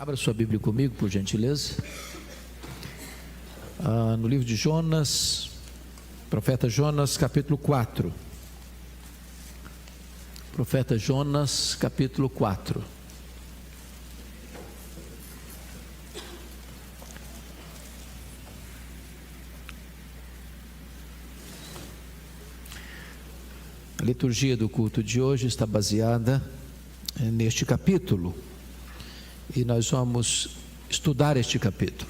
Abra sua Bíblia comigo, por gentileza. No livro de Jonas, profeta Jonas, capítulo 4. Profeta Jonas, capítulo 4. A liturgia do culto de hoje está baseada neste capítulo. E nós vamos estudar este capítulo.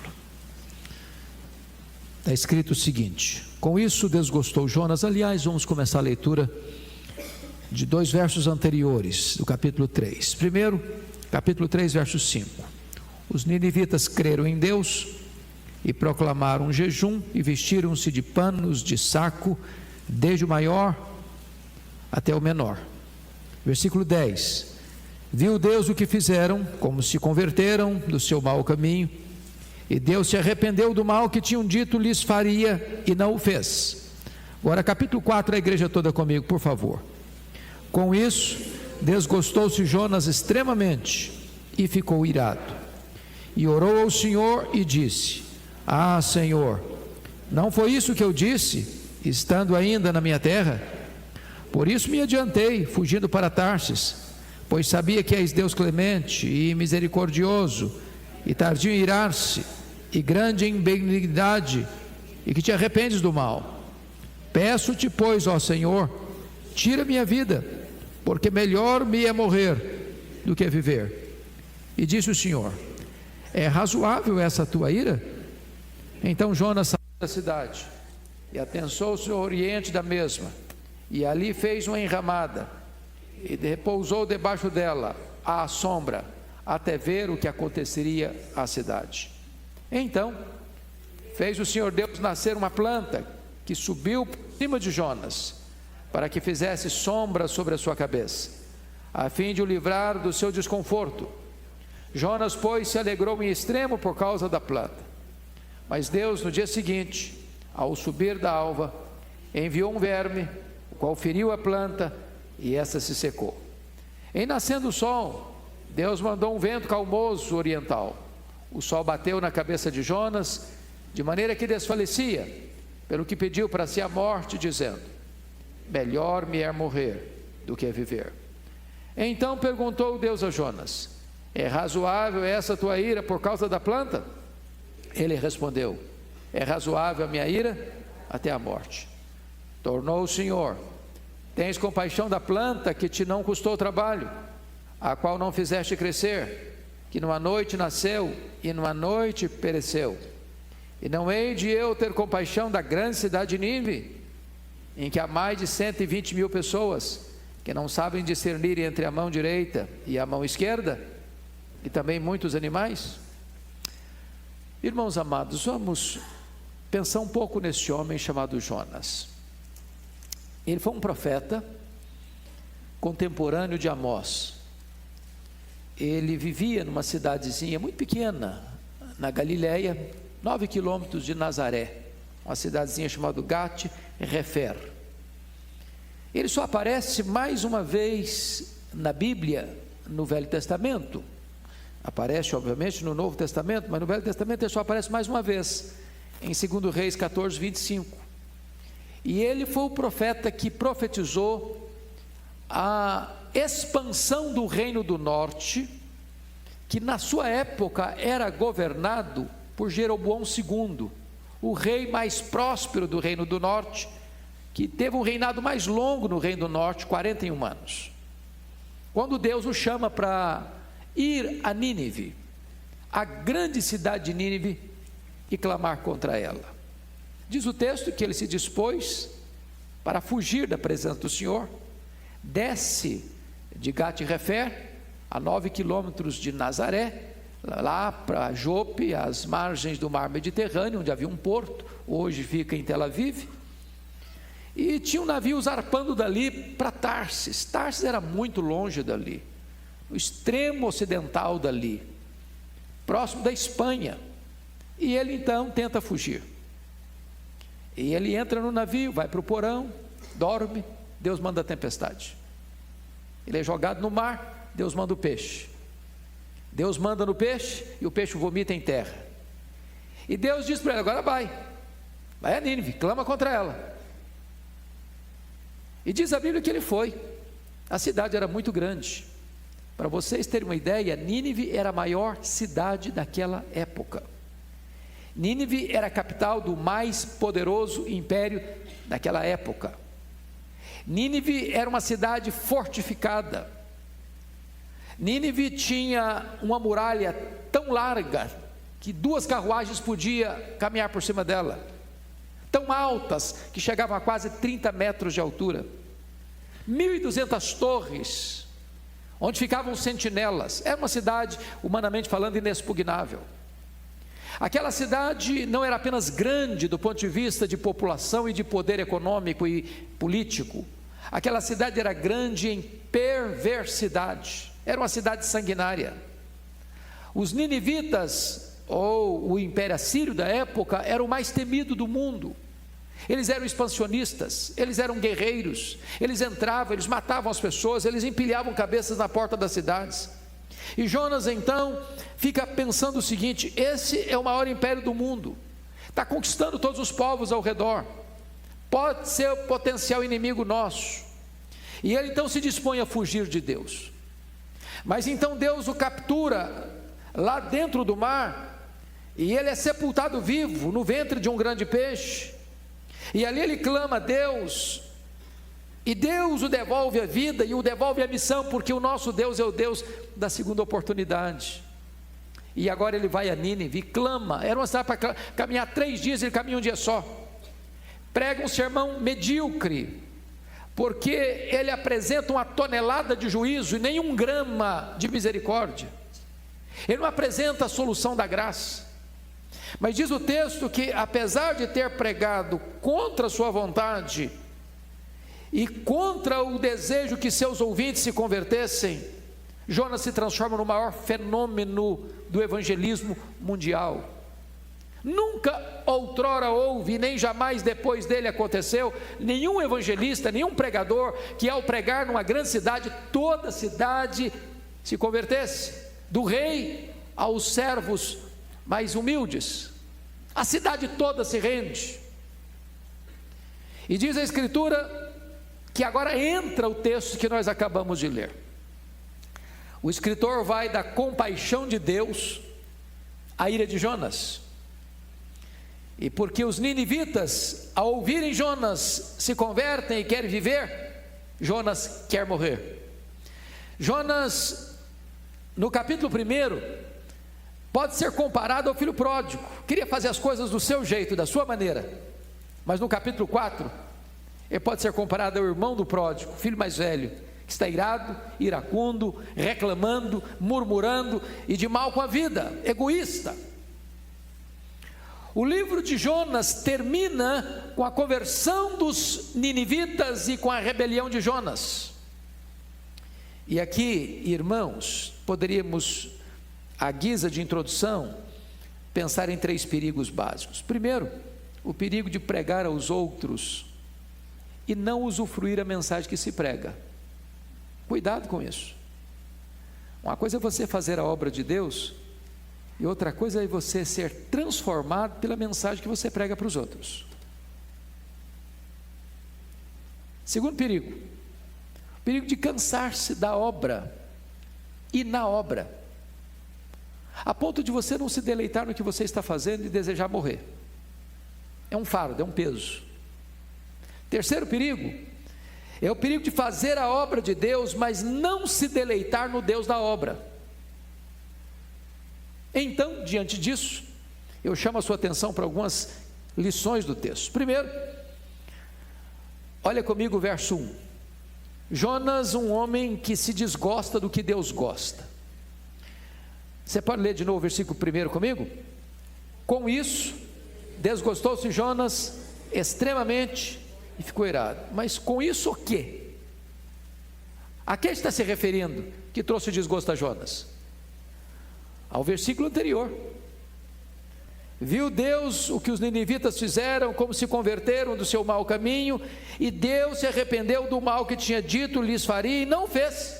Está escrito o seguinte: com isso desgostou Jonas. Aliás, vamos começar a leitura de dois versos anteriores, do capítulo 3. Primeiro, capítulo 3, verso 5. Os ninivitas creram em Deus e proclamaram jejum e vestiram-se de panos de saco, desde o maior até o menor. Versículo 10. Viu Deus o que fizeram, como se converteram do seu mau caminho, e Deus se arrependeu do mal que tinham dito lhes faria, e não o fez. Agora capítulo 4, a igreja toda comigo, por favor. Com isso, desgostou-se Jonas extremamente, e ficou irado, e orou ao Senhor e disse: Ah, Senhor, não foi isso que eu disse, estando ainda na minha terra? Por isso me adiantei, fugindo para Tarsis, pois sabia que és Deus clemente e misericordioso, e tardio em irar-se, e grande em benignidade, e que te arrependes do mal. Peço-te, pois, ó Senhor, tira minha vida, porque melhor me é morrer do que viver. E disse o Senhor: é razoável essa tua ira? Então Jonas saiu da cidade, e atensou-se ao oriente da mesma, e ali fez uma enramada, e repousou debaixo dela, à sombra, até ver o que aconteceria à cidade. Então fez o Senhor Deus nascer uma planta, que subiu por cima de Jonas, para que fizesse sombra sobre a sua cabeça, a fim de o livrar do seu desconforto. Jonas, pois, se alegrou em extremo por causa da planta. Mas Deus, no dia seguinte, ao subir da alva, enviou um verme, o qual feriu a planta, e essa se secou. Em nascendo o sol, Deus mandou um vento calmoso oriental. O sol bateu na cabeça de Jonas, de maneira que desfalecia, pelo que pediu para si a morte, dizendo: melhor me é morrer do que viver. Então perguntou Deus a Jonas: é razoável essa tua ira por causa da planta? Ele respondeu: é razoável a minha ira até a morte. Tornou o Senhor: tens compaixão da planta que te não custou trabalho, a qual não fizeste crescer, que numa noite nasceu e numa noite pereceu. E não hei de eu ter compaixão da grande cidade de Nínive, em que há mais de 120 mil pessoas, que não sabem discernir entre a mão direita e a mão esquerda, e também muitos animais? Irmãos amados, vamos pensar um pouco nesse homem chamado Jonas. Ele foi um profeta contemporâneo de Amós. Ele vivia numa cidadezinha muito pequena, na Galileia, 9 quilômetros de Nazaré, uma cidadezinha chamada Gat-Hefer. Ele só aparece mais uma vez na Bíblia, no Velho Testamento. Aparece obviamente no Novo Testamento, mas no Velho Testamento ele só aparece mais uma vez, em 2 Reis 14, 25. E ele foi o profeta que profetizou a expansão do reino do norte, que na sua época era governado por Jeroboão II, o rei mais próspero do reino do norte, que teve um reinado mais longo no reino do norte, 41 anos. Quando Deus o chama para ir a Nínive, a grande cidade de Nínive, e clamar contra ela. Diz o texto que ele se dispôs para fugir da presença do Senhor, desce de Gat-Hefer, a 9 quilômetros de Nazaré, lá para Jope, às margens do mar Mediterrâneo, onde havia um porto, hoje fica em Tel Aviv, e tinha um navio zarpando dali para Tarsis. Tarsis era muito longe dali, no extremo ocidental dali, próximo da Espanha, e ele então tenta fugir. E ele entra no navio, vai para o porão, dorme, Deus manda a tempestade. Ele é jogado no mar, Deus manda o peixe. Deus manda no peixe e o peixe vomita em terra. E Deus diz para ele: agora vai a Nínive, clama contra ela. E diz a Bíblia que ele foi. A cidade era muito grande. Para vocês terem uma ideia, Nínive era a maior cidade daquela época. Nínive era a capital do mais poderoso império daquela época. Nínive era uma cidade fortificada. Nínive tinha uma muralha tão larga que 2 carruagens podiam caminhar por cima dela, tão altas que chegavam a quase 30 metros de altura, 1.200 torres, onde ficavam sentinelas. Era uma cidade, humanamente falando, inexpugnável. Aquela cidade não era apenas grande do ponto de vista de população e de poder econômico e político. Aquela cidade era grande em perversidade. Era uma cidade sanguinária. Os ninivitas, ou o Império Assírio da época, era o mais temido do mundo. Eles eram expansionistas, eles eram guerreiros, eles entravam, eles matavam as pessoas, eles empilhavam cabeças na porta das cidades. E Jonas então fica pensando o seguinte: esse é o maior império do mundo, está conquistando todos os povos ao redor, pode ser o potencial inimigo nosso. E ele então se dispõe a fugir de Deus. Mas então Deus o captura lá dentro do mar, e ele é sepultado vivo no ventre de um grande peixe. E ali ele clama a Deus, e Deus o devolve a vida e o devolve a missão, porque o nosso Deus é o Deus da segunda oportunidade. E agora ele vai a Nínive e clama. Era uma cidade para caminhar 3 dias, ele caminha um dia só. Prega um sermão medíocre, porque ele apresenta 1 tonelada de juízo e nem 1 grama de misericórdia. Ele não apresenta a solução da graça. Mas diz o texto que, apesar de ter pregado contra a sua vontade e contra o desejo que seus ouvintes se convertessem, Jonas se transforma no maior fenômeno do evangelismo mundial. Nunca outrora houve, nem jamais depois dele aconteceu, nenhum evangelista, nenhum pregador que, ao pregar numa grande cidade, toda a cidade se convertesse, do rei aos servos mais humildes. A cidade toda se rende. E diz a Escritura que agora entra o texto que nós acabamos de ler. O escritor vai da compaixão de Deus à ira de Jonas. E porque os ninivitas, ao ouvirem Jonas, se convertem e querem viver, Jonas quer morrer. Jonas, no capítulo 1, pode ser comparado ao filho pródigo. Queria fazer as coisas do seu jeito, da sua maneira. Mas no capítulo 4, ele pode ser comparado ao irmão do pródigo, filho mais velho, que está irado, iracundo, reclamando, murmurando e de mal com a vida, egoísta. O livro de Jonas termina com a conversão dos ninivitas e com a rebelião de Jonas. E aqui, irmãos, poderíamos, à guisa de introdução, pensar em 3 perigos básicos. Primeiro, o perigo de pregar aos outros e não usufruir a mensagem que se prega. Cuidado com isso. Uma coisa é você fazer a obra de Deus, e outra coisa é você ser transformado pela mensagem que você prega para os outros. Segundo perigo, o perigo de cansar-se da obra e na obra, a ponto de você não se deleitar no que você está fazendo e desejar morrer. É um fardo, é um peso. Terceiro perigo é o perigo de fazer a obra de Deus, mas não se deleitar no Deus da obra. Então, diante disso, eu chamo a sua atenção para algumas lições do texto. Primeiro, olha comigo o verso 1. Jonas, um homem que se desgosta do que Deus gosta. Você pode ler de novo o versículo 1 comigo? Com isso, desgostou-se Jonas extremamente e ficou irado. Mas com isso o quê? A quem está se referindo que trouxe desgosto a Jonas? Ao versículo anterior. Viu Deus o que os ninivitas fizeram, como se converteram do seu mau caminho, e Deus se arrependeu do mal que tinha dito lhes faria e não fez.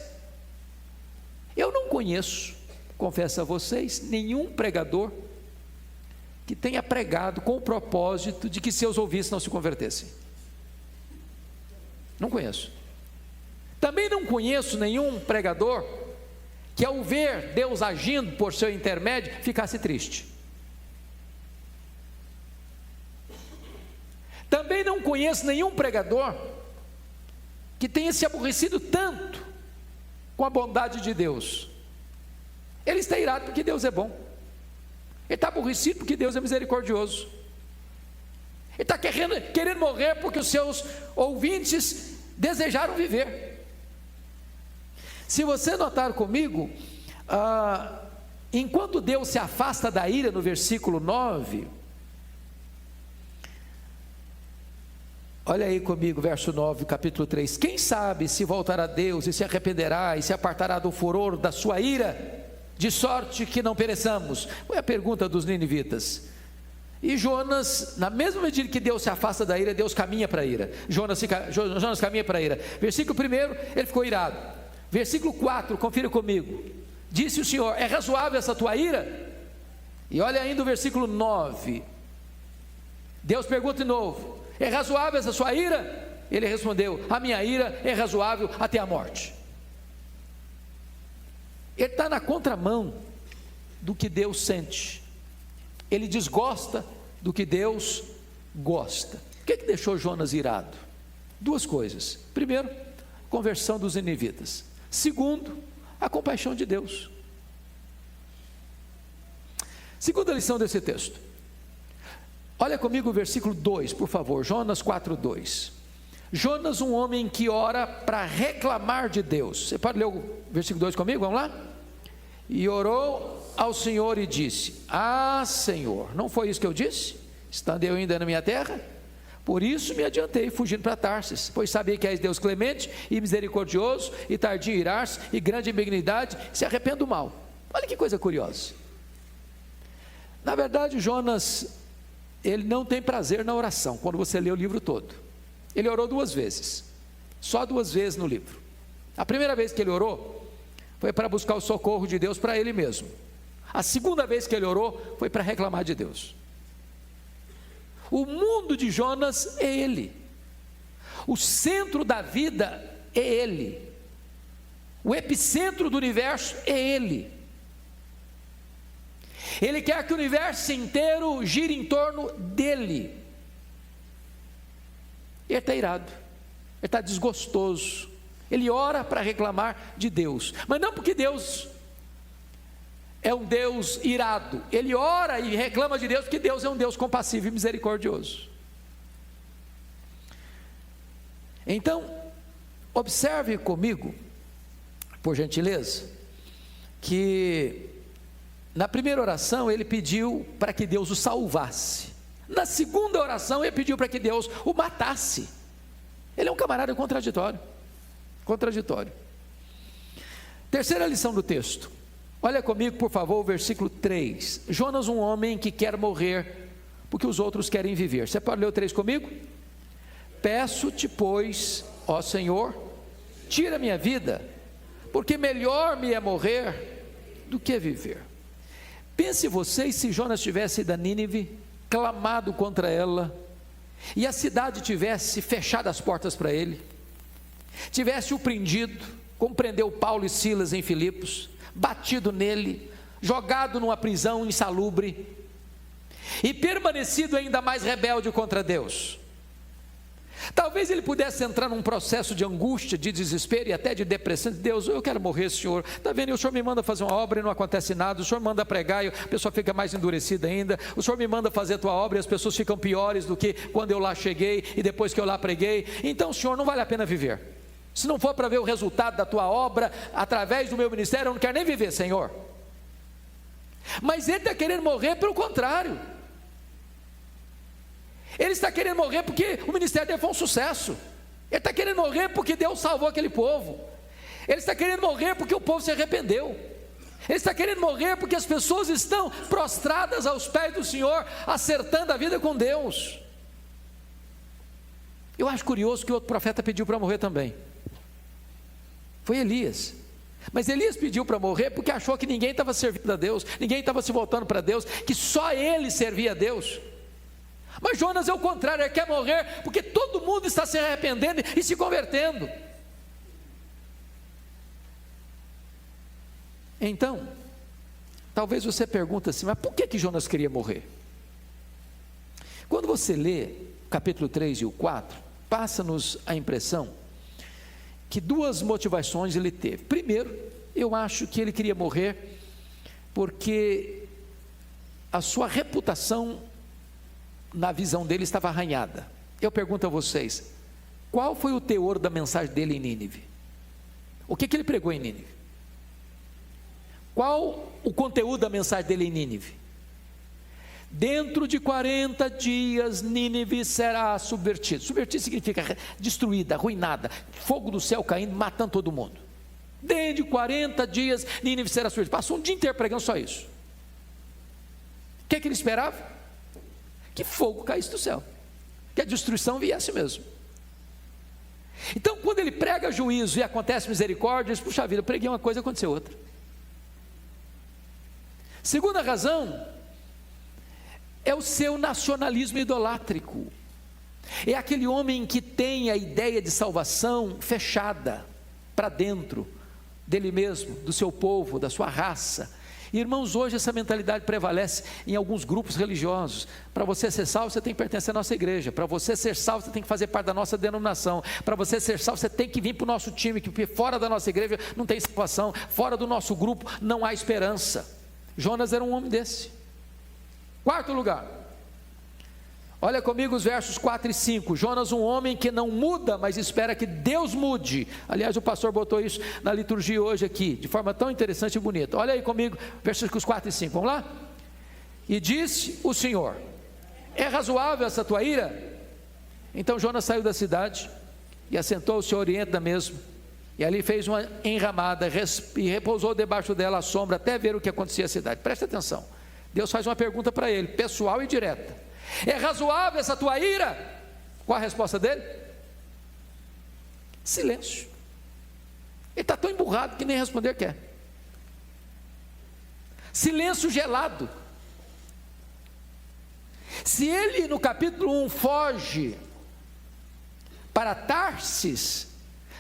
Eu não conheço confesso a vocês, nenhum pregador que tenha pregado com o propósito de que seus ouvintes não se convertessem. Não conheço. Também não conheço nenhum pregador que, ao ver Deus agindo por seu intermédio, ficasse triste. Também não conheço nenhum pregador que tenha se aborrecido tanto com a bondade de Deus. Ele está irado porque Deus é bom. Ele está aborrecido porque Deus é misericordioso. Ele está querendo morrer porque os seus ouvintes desejaram viver. Se você notar comigo, enquanto Deus se afasta da ira, no versículo 9, olha aí comigo, verso 9, capítulo 3, quem sabe se voltará a Deus e se arrependerá e se apartará do furor da sua ira, de sorte que não pereçamos? Foi a pergunta dos ninivitas. E Jonas, na mesma medida que Deus se afasta da ira, Deus caminha para a ira. Jonas caminha para a ira. Versículo 1, ele ficou irado. Versículo 4, confira comigo. Disse o Senhor: é razoável essa tua ira? E olha ainda o versículo 9. Deus pergunta de novo: é razoável essa sua ira? Ele respondeu: a minha ira é razoável até a morte. Ele está na contramão do que Deus sente. Ele desgosta do que Deus gosta. O que deixou Jonas irado? Duas coisas. Primeiro, a conversão dos ninivitas. Segundo, a compaixão de Deus. Segunda lição desse texto. Olha comigo o versículo 2, por favor. Jonas 4:2. Jonas, um homem que ora para reclamar de Deus. Você pode ler o versículo 2 comigo? Vamos lá? E orou ao Senhor e disse: ah, Senhor, não foi isso que eu disse, estando eu ainda na minha terra? Por isso me adiantei, fugindo para Tarsis, pois sabia que és Deus clemente e misericordioso, e tardio em irar-se, e grande em benignidade, se arrepende do mal. Olha que coisa curiosa. Na verdade, Jonas, ele não tem prazer na oração, quando você lê o livro todo. Ele orou 2 vezes, só 2 vezes no livro. A primeira vez que ele orou, foi para buscar o socorro de Deus para ele mesmo. A segunda vez que ele orou, foi para reclamar de Deus. O mundo de Jonas é ele. O centro da vida é ele. O epicentro do universo é ele. Ele quer que o universo inteiro gire em torno dele. Ele está irado, ele está desgostoso. Ele ora para reclamar de Deus, mas não porque Deus é um Deus irado. Ele ora e reclama de Deus porque Deus é um Deus compassivo e misericordioso. Então, observe comigo, por gentileza, que na primeira oração ele pediu para que Deus o salvasse. Na segunda oração ele pediu para que Deus o matasse. Ele é um camarada contraditório. Terceira lição do texto. Olha comigo, por favor, o versículo 3. Jonas, um homem que quer morrer porque os outros querem viver. Você pode ler o 3 comigo? Peço-te, pois, ó Senhor, tira minha vida, porque melhor me é morrer do que viver. Pense vocês se Jonas tivesse ido a Nínive, clamado contra ela, e a cidade tivesse fechado as portas para ele, tivesse o prendido, como prendeu Paulo e Silas em Filipos, batido nele, jogado numa prisão insalubre, e permanecido ainda mais rebelde contra Deus. Talvez ele pudesse entrar num processo de angústia, de desespero e até de depressão. Deus, eu quero morrer, Senhor. Está vendo? O Senhor me manda fazer uma obra e não acontece nada. O Senhor manda pregar e a pessoa fica mais endurecida ainda. O Senhor me manda fazer a tua obra e as pessoas ficam piores do que quando eu lá cheguei e depois que eu lá preguei. Então, Senhor, não vale a pena viver. Se não for para ver o resultado da tua obra através do meu ministério, eu não quero nem viver, Senhor. Mas ele está querendo morrer pelo contrário. Ele está querendo morrer porque o ministério dele foi um sucesso. Ele está querendo morrer porque Deus salvou aquele povo. Ele está querendo morrer porque o povo se arrependeu. Ele está querendo morrer porque as pessoas estão prostradas aos pés do Senhor, acertando a vida com Deus. Eu acho curioso que outro profeta pediu para morrer também. Foi Elias. Mas Elias pediu para morrer porque achou que ninguém estava servindo a Deus, ninguém estava se voltando para Deus, que só ele servia a Deus. Mas Jonas é o contrário, ele quer morrer porque todo mundo está se arrependendo e se convertendo. Então, talvez você pergunte assim, mas por que Jonas queria morrer? Quando você lê o capítulo 3 e o 4, passa-nos a impressão que duas motivações ele teve. Primeiro, eu acho que ele queria morrer porque a sua reputação na visão dele estava arranhada. Eu pergunto a vocês, qual foi o teor da mensagem dele em Nínive? O que ele pregou em Nínive? Qual o conteúdo da mensagem dele em Nínive? Dentro de 40 dias Nínive será subvertida. Subvertida significa destruída, arruinada, fogo do céu caindo, matando todo mundo. Dentro de 40 dias Nínive será subvertida. Passou um dia inteiro pregando só isso. O que ele esperava? Que fogo caísse do céu, que a destruição viesse mesmo. Então quando ele prega juízo e acontece misericórdia, ele diz, puxa vida, eu preguei uma coisa e aconteceu outra. Segunda razão é o seu nacionalismo idolátrico. É aquele homem que tem a ideia de salvação fechada para dentro dele mesmo, do seu povo, da sua raça. Irmãos, hoje essa mentalidade prevalece em alguns grupos religiosos. Para você ser salvo, você tem que pertencer à nossa igreja. Para você ser salvo, você tem que fazer parte da nossa denominação. Para você ser salvo, você tem que vir para o nosso time, porque fora da nossa igreja não tem salvação, fora do nosso grupo não há esperança. Jonas era um homem desse. Quarto lugar, olha comigo os versos 4 e 5. Jonas, um homem que não muda, mas espera que Deus mude. Aliás, o pastor botou isso na liturgia hoje aqui, de forma tão interessante e bonita. Olha aí comigo, versículos 4 e 5, vamos lá? E disse o Senhor, é razoável essa tua ira? Então Jonas saiu da cidade e assentou-se ao oriente da mesma, e ali fez uma enramada e repousou debaixo dela à sombra, até ver o que acontecia à cidade. Presta atenção, Deus faz uma pergunta para ele, pessoal e direta: é razoável essa tua ira? Qual a resposta dele? Silêncio. Ele está tão emburrado que nem responder quer. Silêncio gelado. Se ele no capítulo 1 foge para Tarsis,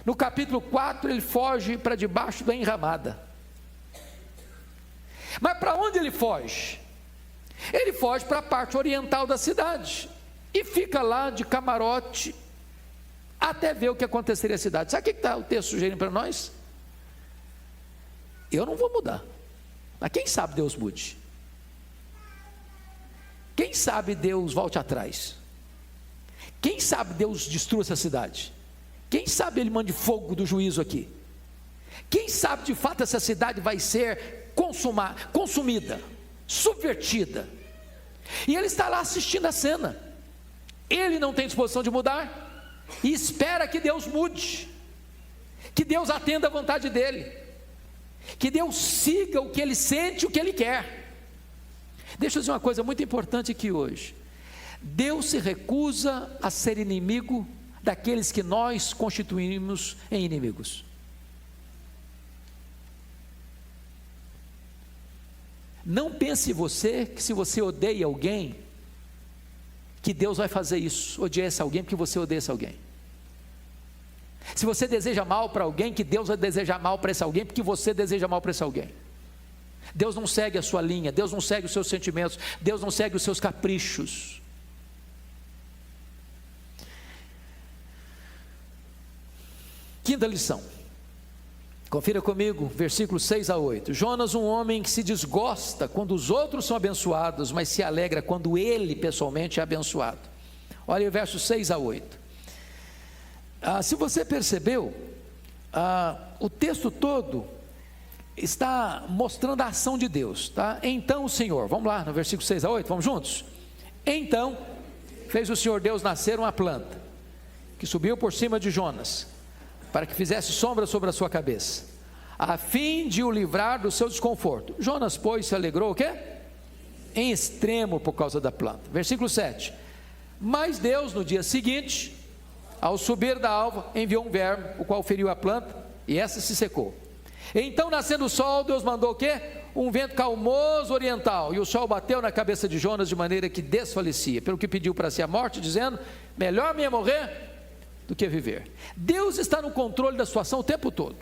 no capítulo 4 ele foge para debaixo da enramada. Mas para onde ele foge? Ele foge para a parte oriental da cidade e fica lá de camarote até ver o que aconteceria na cidade. Sabe o que está o texto sugerindo para nós? Eu não vou mudar, mas quem sabe Deus mude? Quem sabe Deus volte atrás? Quem sabe Deus destrua essa cidade? Quem sabe Ele mande fogo do juízo aqui? Quem sabe de fato essa cidade vai ser consumida, subvertida? E ele está lá assistindo a cena. Ele não tem disposição de mudar e espera que Deus mude, que Deus atenda a vontade dele, que Deus siga o que ele sente, o que ele quer. Deixa eu dizer uma coisa muito importante aqui hoje: Deus se recusa a ser inimigo daqueles que nós constituímos em inimigos. Não pense você que se você odeia alguém, que Deus vai fazer isso, odiar esse alguém porque você odeia esse alguém. Se você deseja mal para alguém, que Deus vai desejar mal para esse alguém porque você deseja mal para esse alguém. Deus não segue a sua linha, Deus não segue os seus sentimentos, Deus não segue os seus caprichos. Quinta lição, confira comigo, versículos 6 a 8. Jonas, um homem que se desgosta quando os outros são abençoados, mas se alegra quando ele pessoalmente é abençoado. Olha aí, versos 6 a 8. Se você percebeu, o texto todo está mostrando a ação de Deus, tá? Então o Senhor, vamos lá no versículo 6 a 8, vamos juntos? Então fez o Senhor Deus nascer uma planta, que subiu por cima de Jonas, para que fizesse sombra sobre a sua cabeça, a fim de o livrar do seu desconforto. Jonas, pois, se alegrou o quê? Em extremo por causa da planta. Versículo 7. Mas Deus, no dia seguinte, ao subir da alva, enviou um verme, o qual feriu a planta, e essa se secou. Então, nascendo o sol, Deus mandou o quê? Um vento calmoso oriental, e o sol bateu na cabeça de Jonas de maneira que desfalecia, pelo que pediu para si a morte, dizendo: melhor me é morrer do que viver. Deus está no controle da situação o tempo todo.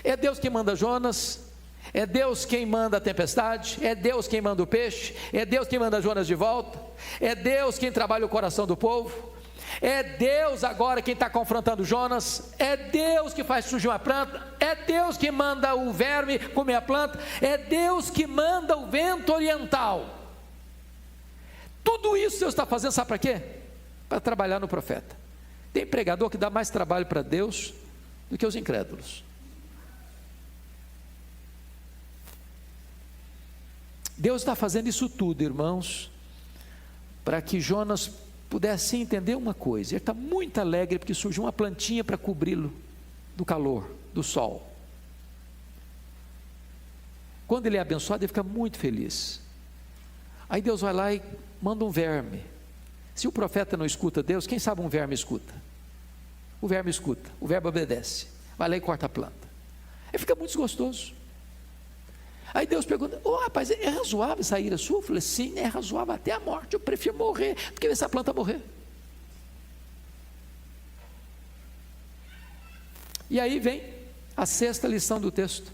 É Deus quem manda Jonas, é Deus quem manda a tempestade, é Deus quem manda o peixe, é Deus quem manda Jonas de volta, é Deus quem trabalha o coração do povo, é Deus agora quem está confrontando Jonas, é Deus que faz surgir uma planta, é Deus que manda o verme comer a planta, é Deus que manda o vento oriental. Tudo isso Deus está fazendo, sabe para quê? Para trabalhar no profeta. Tem pregador que dá mais trabalho para Deus do que os incrédulos. Deus está fazendo isso tudo, irmãos, para que Jonas pudesse entender uma coisa. Ele está muito alegre porque surgiu uma plantinha para cobri-lo do calor, do sol. Quando ele é abençoado, ele fica muito feliz. Aí Deus vai lá e manda um verme. Se o profeta não escuta Deus, quem sabe um verme escuta? O verme escuta, o verme obedece, vai lá e corta a planta. Aí fica muito desgostoso. Aí Deus pergunta: rapaz, é razoável essa ira sua? Eu falei: sim, é razoável até a morte. Eu prefiro morrer do que ver essa planta morrer. E aí vem a sexta lição do texto.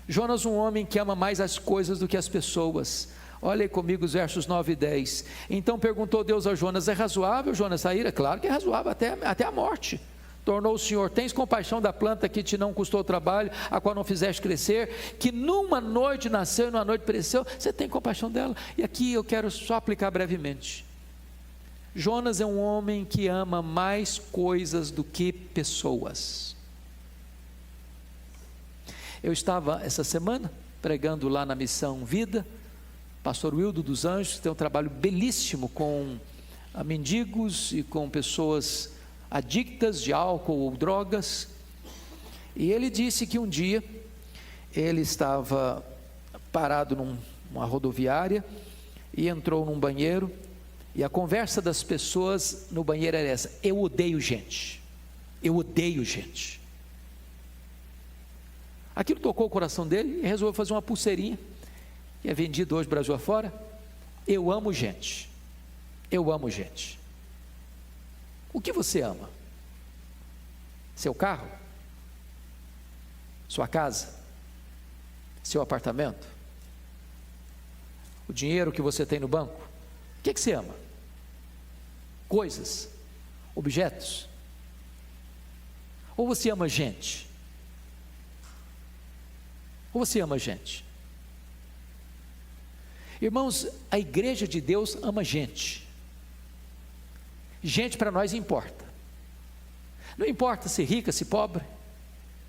Jonas, um homem que ama mais as coisas do que as pessoas. Olha aí comigo os versos 9 e 10. Então perguntou Deus a Jonas: é razoável, Jonas, essa ira? Claro que é razoável, até a morte. Tornou o Senhor: tens compaixão da planta que te não custou trabalho, a qual não fizeste crescer, que numa noite nasceu e numa noite pereceu? Você tem compaixão dela? E aqui eu quero só aplicar brevemente. Jonas é um homem que ama mais coisas do que pessoas. Eu estava essa semana pregando lá na Missão Vida, pastor Wildo dos Anjos, que tem um trabalho belíssimo com mendigos e com pessoas adictas de álcool ou drogas, e ele disse que um dia ele estava parado numa rodoviária e entrou num banheiro, e a conversa das pessoas no banheiro era essa: eu odeio gente, eu odeio gente. Aquilo tocou o coração dele e resolveu fazer uma pulseirinha, que é vendida hoje Brasil afora: eu amo gente, eu amo gente. O que você ama? Seu carro? Sua casa? Seu apartamento? O dinheiro que você tem no banco? O que você ama? Coisas? Objetos? Ou você ama gente? Ou você ama gente? Irmãos, a igreja de Deus ama gente. Gente para nós importa. Não importa se rica, se pobre,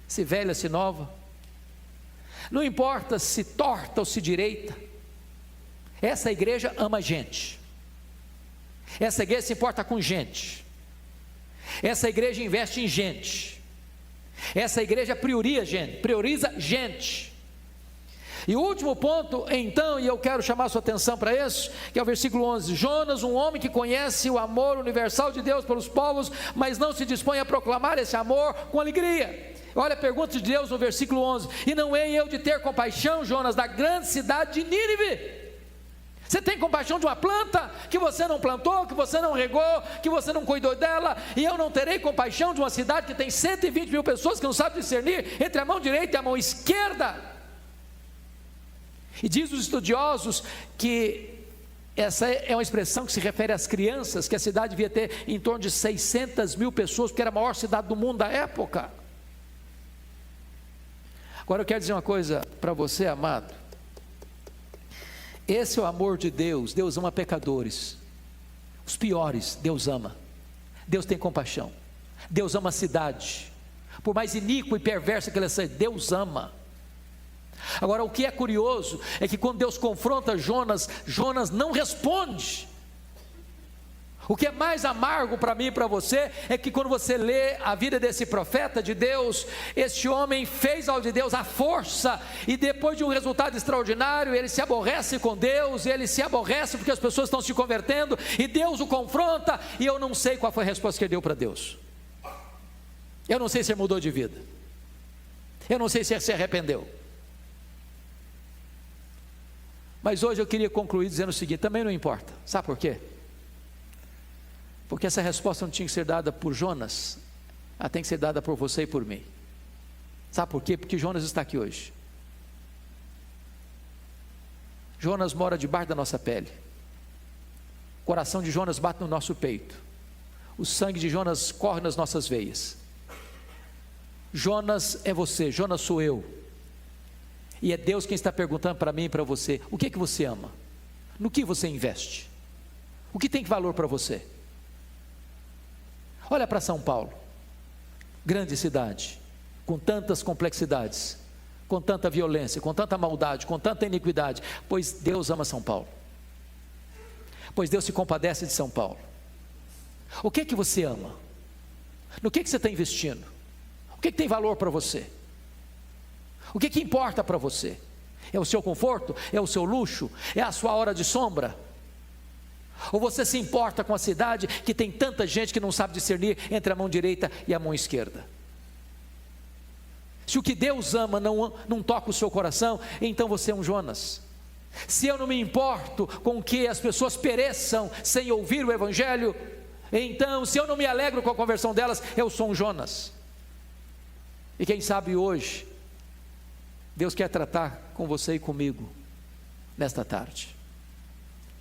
se velha, se nova. Não importa se torta ou se direita. Essa igreja ama gente. Essa igreja se importa com gente. Essa igreja investe em gente. Essa igreja prioriza gente. E o último ponto, então, e eu quero chamar a sua atenção para isso, que é o versículo 11. Jonas, um homem que conhece o amor universal de Deus pelos povos, mas não se dispõe a proclamar esse amor com alegria. Olha a pergunta de Deus no versículo 11: e não hei eu de ter compaixão, Jonas, da grande cidade de Nínive? Você tem compaixão de uma planta que você não plantou, que você não regou, que você não cuidou dela? E eu não terei compaixão de uma cidade que tem 120 mil pessoas que não sabem discernir entre a mão direita e a mão esquerda? E diz os estudiosos que essa é uma expressão que se refere às crianças, que a cidade devia ter em torno de 600 mil pessoas, porque era a maior cidade do mundo da época. Agora eu quero dizer uma coisa para você, amado. Esse é o amor de Deus. Deus ama pecadores, os piores Deus ama. Deus tem compaixão. Deus ama a cidade, por mais iníquo e perversa que ela seja, Deus ama. Agora, o que é curioso é que quando Deus confronta Jonas, Jonas não responde. O que é mais amargo para mim e para você é que quando você lê a vida desse profeta de Deus, este homem fez ao de Deus a força, e depois de um resultado extraordinário, ele se aborrece com Deus, ele se aborrece porque as pessoas estão se convertendo, e Deus o confronta, e eu não sei qual foi a resposta que ele deu para Deus. Eu não sei se ele mudou de vida. Eu não sei se se arrependeu. Mas hoje eu queria concluir dizendo o seguinte: também não importa. Sabe por quê? Porque essa resposta não tinha que ser dada por Jonas, ela tem que ser dada por você e por mim. Sabe por quê? Porque Jonas está aqui hoje. Jonas mora debaixo da nossa pele. O coração de Jonas bate no nosso peito. O sangue de Jonas corre nas nossas veias. Jonas é você, Jonas sou eu. E é Deus quem está perguntando para mim e para você: o que você ama? No que você investe? O que tem valor para você? Olha para São Paulo, grande cidade, com tantas complexidades, com tanta violência, com tanta maldade, com tanta iniquidade, pois Deus ama São Paulo, pois Deus se compadece de São Paulo. O que você ama? No que você está investindo? O que tem valor para você? O que importa para você? É o seu conforto? É o seu luxo? É a sua hora de sombra? Ou você se importa com a cidade que tem tanta gente que não sabe discernir entre a mão direita e a mão esquerda? Se o que Deus ama não toca o seu coração, então você é um Jonas. Se eu não me importo com que as pessoas pereçam sem ouvir o Evangelho, então se eu não me alegro com a conversão delas, eu sou um Jonas. E quem sabe hoje Deus quer tratar com você e comigo nesta tarde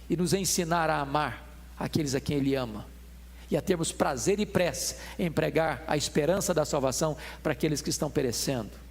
e nos ensinar a amar aqueles a quem Ele ama e a termos prazer e pressa em pregar a esperança da salvação para aqueles que estão perecendo.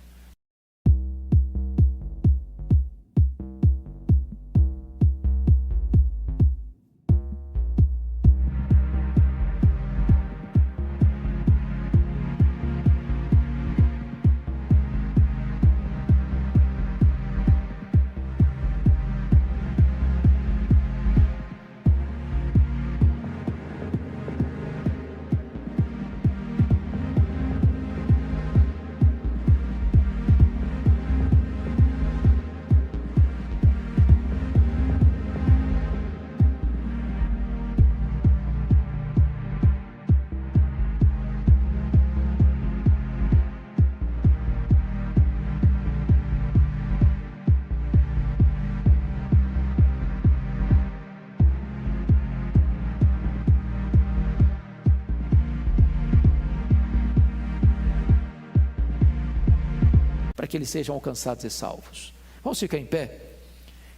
Para que eles sejam alcançados e salvos. Vamos ficar em pé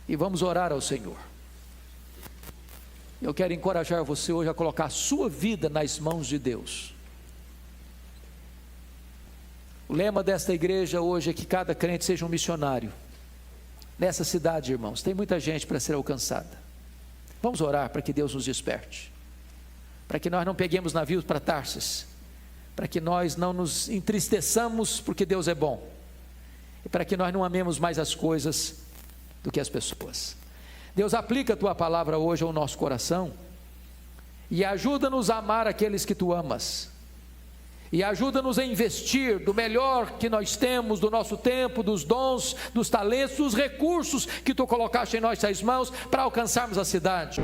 e vamos orar ao Senhor. Eu quero encorajar você hoje a colocar a sua vida nas mãos de Deus. O lema desta igreja hoje é que cada crente seja um missionário. Nessa cidade, irmãos, tem muita gente para ser alcançada. Vamos orar para que Deus nos desperte, para que nós não peguemos navios para Tarsis, para que nós não nos entristeçamos porque Deus é bom, e para que nós não amemos mais as coisas do que as pessoas. Deus, aplica a Tua palavra hoje ao nosso coração, e ajuda-nos a amar aqueles que Tu amas, e ajuda-nos a investir do melhor que nós temos, do nosso tempo, dos dons, dos talentos, dos recursos que Tu colocaste em nossas mãos, para alcançarmos a cidade.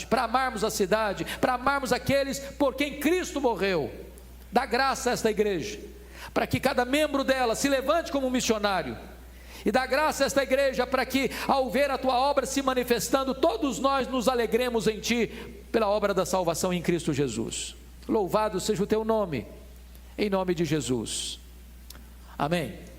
Para amarmos a cidade, para amarmos aqueles por quem Cristo morreu. Dá graça a esta igreja, para que cada membro dela se levante como um missionário, e dá graça a esta igreja para que, ao ver a Tua obra se manifestando, todos nós nos alegremos em Ti, pela obra da salvação em Cristo Jesus. Louvado seja o Teu nome, em nome de Jesus, amém.